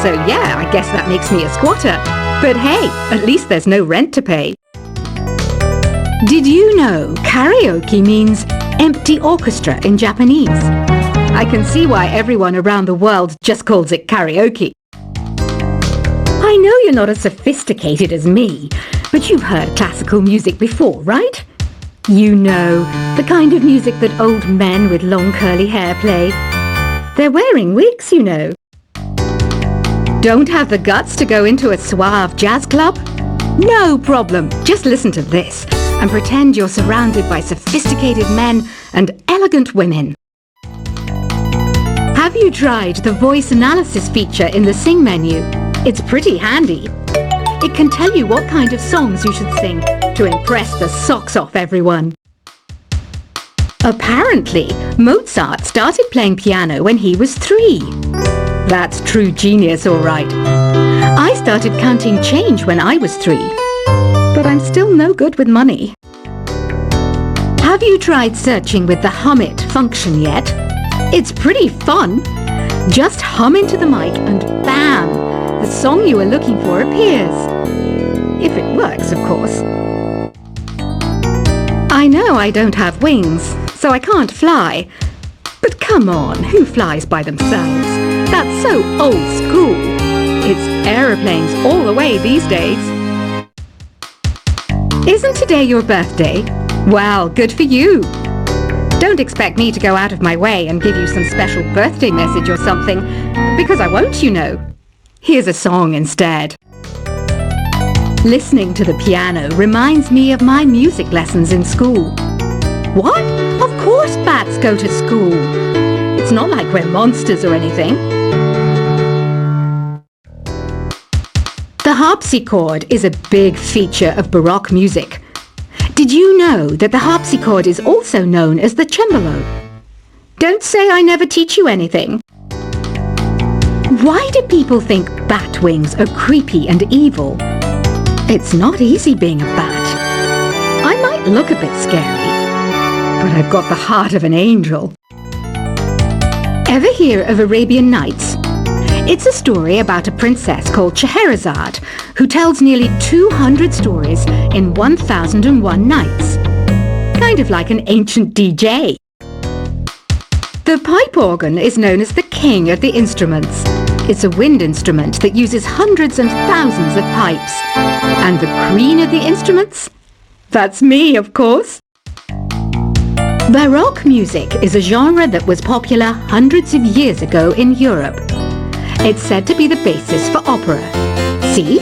So yeah, I guess that makes me a squatter. But hey, at least there's no rent to pay. Did you know karaoke means empty orchestra in Japanese? I can see why everyone around the world just calls it karaoke. I know you're not as sophisticated as me, but you've heard classical music before, right? You know, the kind of music that old men with long curly hair play. They're wearing wigs, you know. Don't have the guts to go into a suave jazz club? No problem. Just listen to this and pretend you're surrounded by sophisticated men and elegant women. Have you tried the voice analysis feature in the Sing menu? It's pretty handy. It can tell you what kind of songs you should sing to impress the socks off everyone. Apparently, Mozart started playing piano when he was 3. That's true genius, all right. I started counting change when I was 3, but I'm still no good with money. Have you tried searching with the Hum It function yet? It's pretty fun. Just hum into the mic and bam! The song you are looking for appears. If it works, of course. I know I don't have wings, so I can't fly. But come on, who flies by themselves? That's so old school. It's aeroplanes all the way these days. Isn't today your birthday? Well, good for you. Don't expect me to go out of my way and give you some special birthday message or something, because I won't, you know. Here's a song instead. Listening to the piano reminds me of my music lessons in school. What? Of course bats go to school. It's not like we're monsters or anything. The harpsichord is a big feature of Baroque music. Did you know that the harpsichord is also known as the cembalo? Don't say I never teach you anything. Why do people think bat wings are creepy and evil? It's not easy being a bat. I might look a bit scary, but I've got the heart of an angel. Ever hear of Arabian Nights? It's a story about a princess called Scheherazade who tells nearly 200 stories in 1001 nights. Kind of like an ancient DJ. The pipe organ is known as the king of the instruments. It's a wind instrument that uses hundreds and thousands of pipes. And the queen of the instruments? That's me, of course. Baroque music is a genre that was popular hundreds of years ago in Europe. It's said to be the basis for opera. See?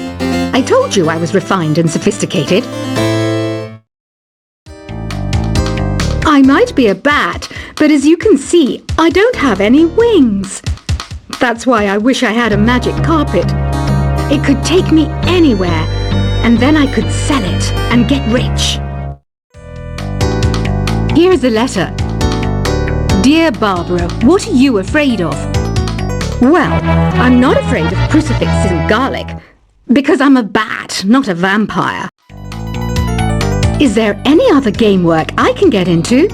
I told you I was refined and sophisticated. I might be a bat, but as you can see, I don't have any wings. That's why I wish I had a magic carpet. It could take me anywhere, and then I could sell it and get rich. Here's a letter. Dear Barbara, what are you afraid of? Well, I'm not afraid of crucifixes and garlic, because I'm a bat, not a vampire. Is there any other game work I can get into?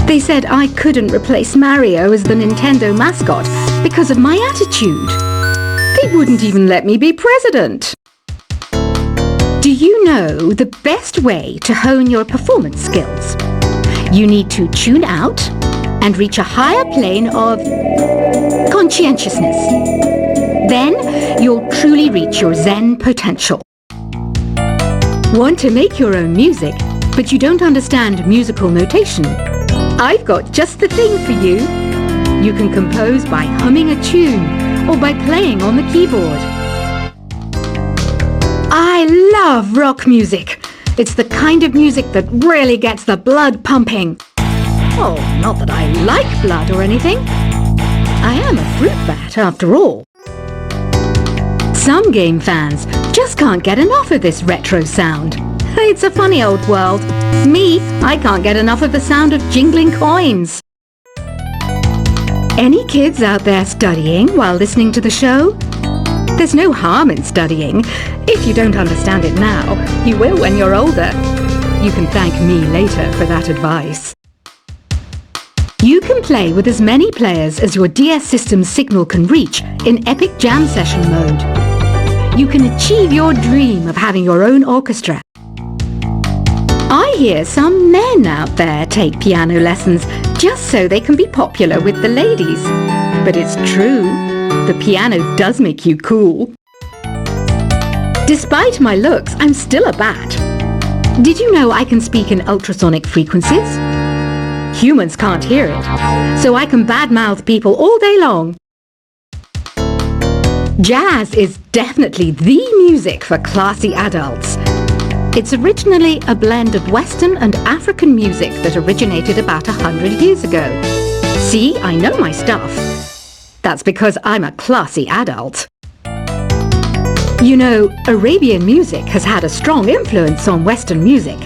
They said I couldn't replace Mario as the Nintendo mascot because of my attitude. They wouldn't even let me be president. Do you know the best way to hone your performance skills? You need to tune out and reach a higher plane of conscientiousness. Then you'll truly reach your Zen potential. Want to make your own music, but you don't understand musical notation? I've got just the thing for you. You can compose by humming a tune or by playing on the keyboard. I love rock music. It's the kind of music that really gets the blood pumping. Oh, not that I like blood or anything. I am a fruit bat after all. Some game fans just can't get enough of this retro sound. It's a funny old world. Me, I can't get enough of the sound of jingling coins. Any kids out there studying while listening to the show? There's no harm in studying. If you don't understand it now, you will when you're older. You can thank me later for that advice. You can play with as many players as your DS system's signal can reach in Epic Jam Session mode. You can achieve your dream of having your own orchestra. I hear some men out there take piano lessons just so they can be popular with the ladies. But it's true, the piano does make you cool. Despite my looks, I'm still a bat. Did you know I can speak in ultrasonic frequencies? Humans can't hear it, so I can badmouth people all day long. Jazz is definitely the music for classy adults. It's originally a blend of Western and African music that originated about 100 years ago. See, I know my stuff. That's because I'm a classy adult. You know, Arabian music has had a strong influence on Western music.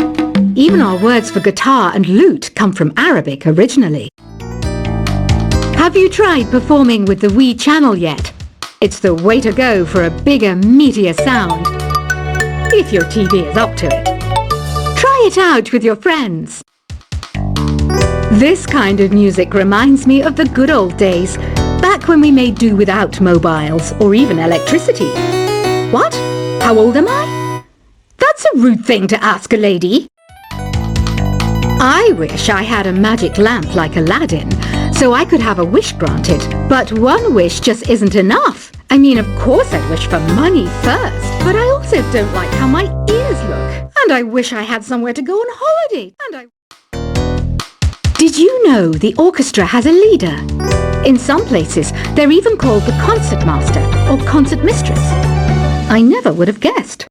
Even our words for guitar and lute come from Arabic originally. Have you tried performing with the Wii channel yet? It's the way to go for a bigger, meatier sound. If your TV is up to it. Try it out with your friends. This kind of music reminds me of the good old days, back when we made do without mobiles or even electricity. What? How old am I? That's a rude thing to ask a lady. I wish I had a magic lamp like Aladdin, so I could have a wish granted. But one wish just isn't enough. I mean, of course I'd wish for money first, but I also don't like how my ears look. And I wish I had somewhere to go on holiday. Did you know the orchestra has a leader? In some places, they're even called the concertmaster or concert mistress. I never would have guessed.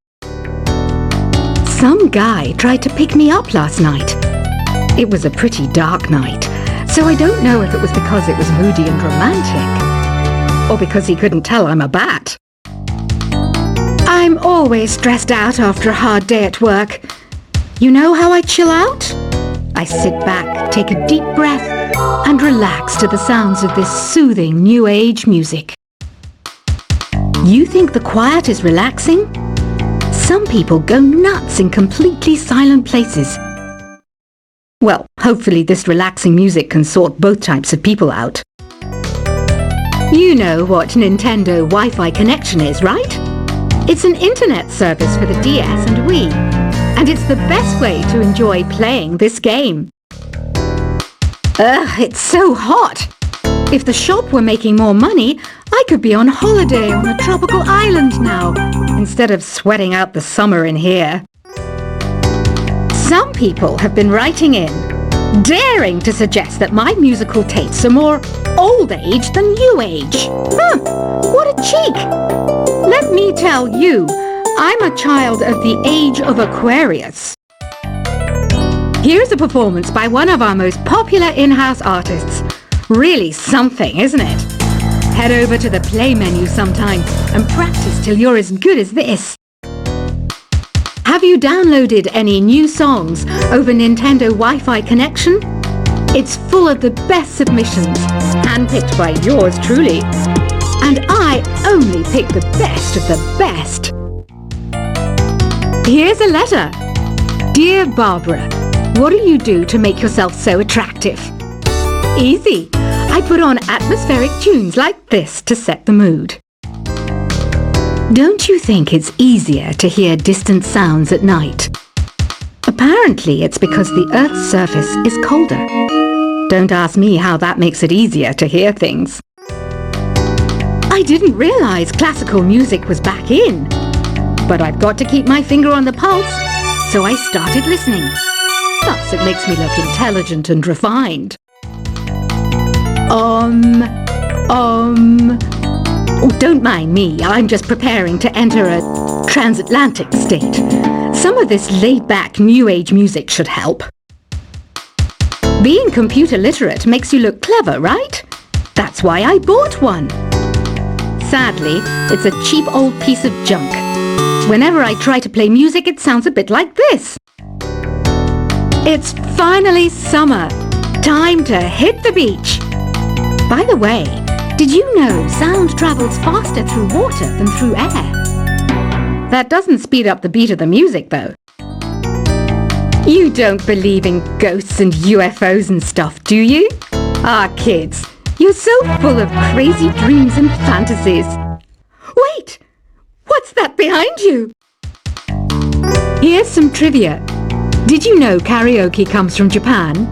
Some guy tried to pick me up last night. It was a pretty dark night, so I don't know if it was because it was moody and romantic, or because he couldn't tell I'm a bat. I'm always stressed out after a hard day at work. You know how I chill out? I sit back, take a deep breath, and relax to the sounds of this soothing new age music. You think the quiet is relaxing? Some people go nuts in completely silent places. Well, hopefully this relaxing music can sort both types of people out. You know what Nintendo Wi-Fi connection is, right? It's an internet service for the DS and Wii, and it's the best way to enjoy playing this game. Ugh, it's so hot! If the shop were making more money, I could be on holiday on a tropical island now, instead of sweating out the summer in here. Some people have been writing in, daring to suggest that my musical tastes are more old age than new age. What a cheek! Let me tell you, I'm a child of the age of Aquarius. Here's a performance by one of our most popular in-house artists. Really something, isn't it? Head over to the play menu sometime and practice till you're as good as this. Have you downloaded any new songs over Nintendo Wi-Fi connection? It's full of the best submissions, handpicked by yours truly. And I only pick the best of the best. Here's a letter. Dear Barbara, what do you do to make yourself so attractive? Easy. I put on atmospheric tunes like this to set the mood. Don't you think it's easier to hear distant sounds at night? Apparently it's because the Earth's surface is colder. Don't ask me how that makes it easier to hear things. I didn't realize classical music was back in. But I've got to keep my finger on the pulse, so I started listening. Plus it makes me look intelligent and refined. Oh, don't mind me, I'm just preparing to enter a transatlantic state. Some of this laid-back new age music should help. Being computer literate makes you look clever, right? That's why I bought one. Sadly, it's a cheap old piece of junk. Whenever I try to play music, it sounds a bit like this. It's finally summer. Time to hit the beach. By the way, did you know sound travels faster through water than through air? That doesn't speed up the beat of the music, though. You don't believe in ghosts and UFOs and stuff, do you? Ah, kids, you're so full of crazy dreams and fantasies. Wait! What's that behind you? Here's some trivia. Did you know karaoke comes from Japan?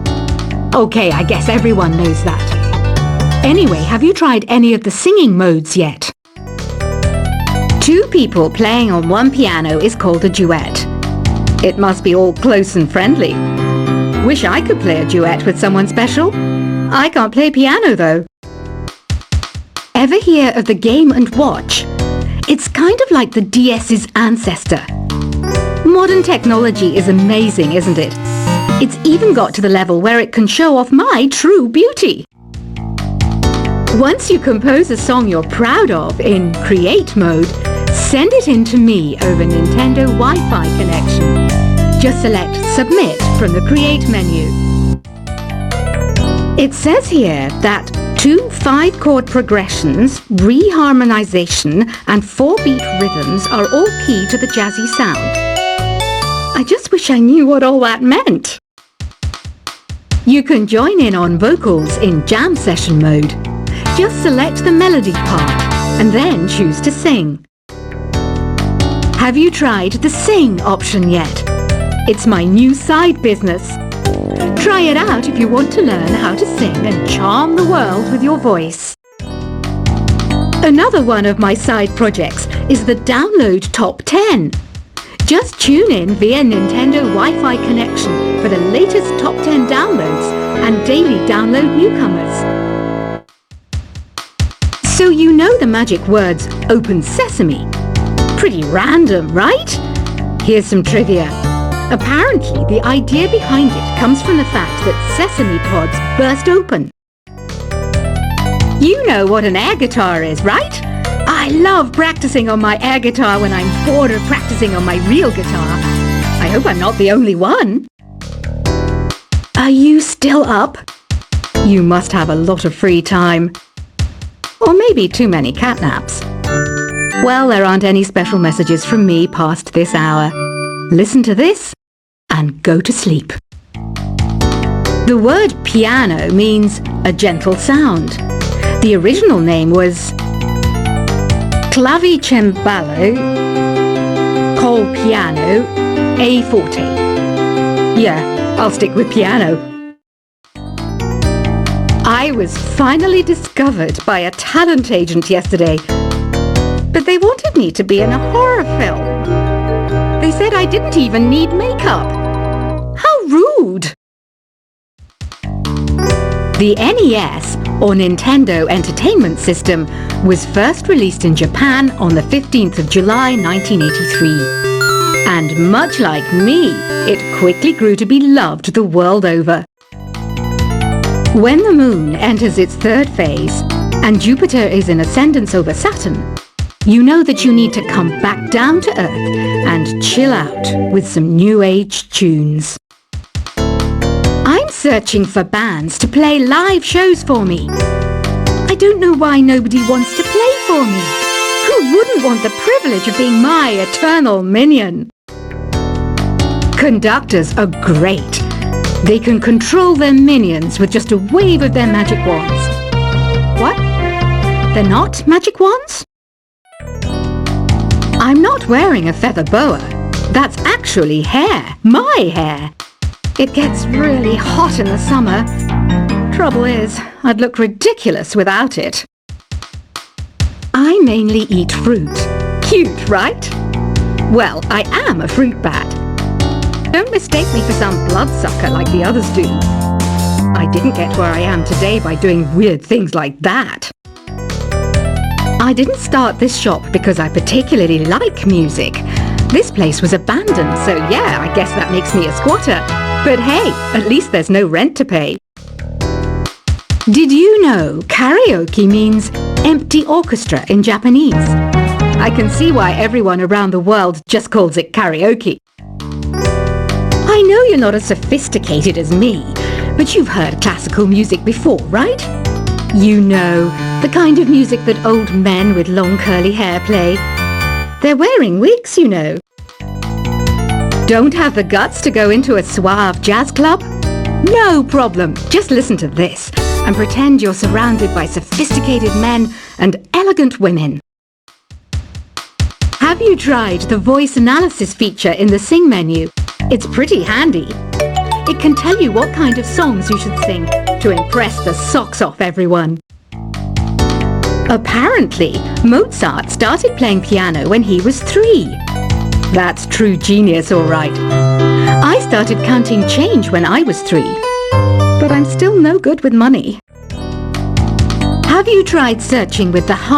Okay, I guess everyone knows that. Anyway, have you tried any of the singing modes yet? Two people playing on one piano is called a duet. It must be all close and friendly. Wish I could play a duet with someone special. I can't play piano though. Ever hear of the Game & Watch? It's kind of like the DS's ancestor. Modern technology is amazing, isn't it? It's even got to the level where it can show off my true beauty. Once you compose a song you're proud of in Create mode, send it in to me over Nintendo Wi-Fi connection. Just select Submit from the Create menu. It says here that 2 5-chord progressions, reharmonization and 4-beat rhythms are all key to the jazzy sound. I just wish I knew what all that meant. You can join in on vocals in Jam Session mode. Just select the melody part and then choose to sing. Have you tried the Sing option yet? It's my new side business. Try it out if you want to learn how to sing and charm the world with your voice. Another one of my side projects is the Download Top 10. Just tune in via Nintendo Wi-Fi connection for the latest Top 10 downloads and daily download newcomers. So you know the magic words Open Sesame. Pretty random, right? Here's some trivia. Apparently, the idea behind it comes from the fact that sesame pods burst open. You know what an air guitar is, right? I love practicing on my air guitar when I'm bored of practicing on my real guitar. I hope I'm not the only one. Are you still up? You must have a lot of free time. Or maybe too many catnaps. Well, there aren't any special messages from me past this hour. Listen to this and go to sleep. The word piano means a gentle sound. The original name was Clavicembalo col piano a forte. Yeah, I'll stick with piano. I was finally discovered by a talent agent yesterday, but they wanted me to be in a horror film. They said I didn't even need makeup. How rude! The NES, or Nintendo Entertainment System, was first released in Japan on the 15th of July 1983. And much like me, it quickly grew to be loved the world over. When the Moon enters its third phase, and Jupiter is in ascendance over Saturn, you know that you need to come back down to Earth and chill out with some new age tunes. I'm searching for bands to play live shows for me. I don't know why nobody wants to play for me. Who wouldn't want the privilege of being my eternal minion? Conductors are great. They can control their minions with just a wave of their magic wands. What? They're not magic wands? I'm not wearing a feather boa. That's actually hair. My hair. It gets really hot in the summer. Trouble is, I'd look ridiculous without it. I mainly eat fruit. Cute, right? Well, I am a fruit bat. Don't mistake me for some bloodsucker like the others do. I didn't get where I am today by doing weird things like that. I didn't start this shop because I particularly like music. This place was abandoned, so yeah, I guess that makes me a squatter. But hey, at least there's no rent to pay. Did you know karaoke means empty orchestra in Japanese? I can see why everyone around the world just calls it karaoke. I know you're not as sophisticated as me, but you've heard classical music before, right? You know, the kind of music that old men with long curly hair play. They're wearing wigs, you know. Don't have the guts to go into a suave jazz club? No problem, just listen to this, and pretend you're surrounded by sophisticated men and elegant women. Have you tried the voice analysis feature in the Sing menu? It's pretty handy. It can tell you what kind of songs you should sing to impress the socks off everyone. Apparently, Mozart started playing piano when he was 3. That's true genius, all right. I started counting change when I was 3, but I'm still no good with money. Have you tried searching with the hum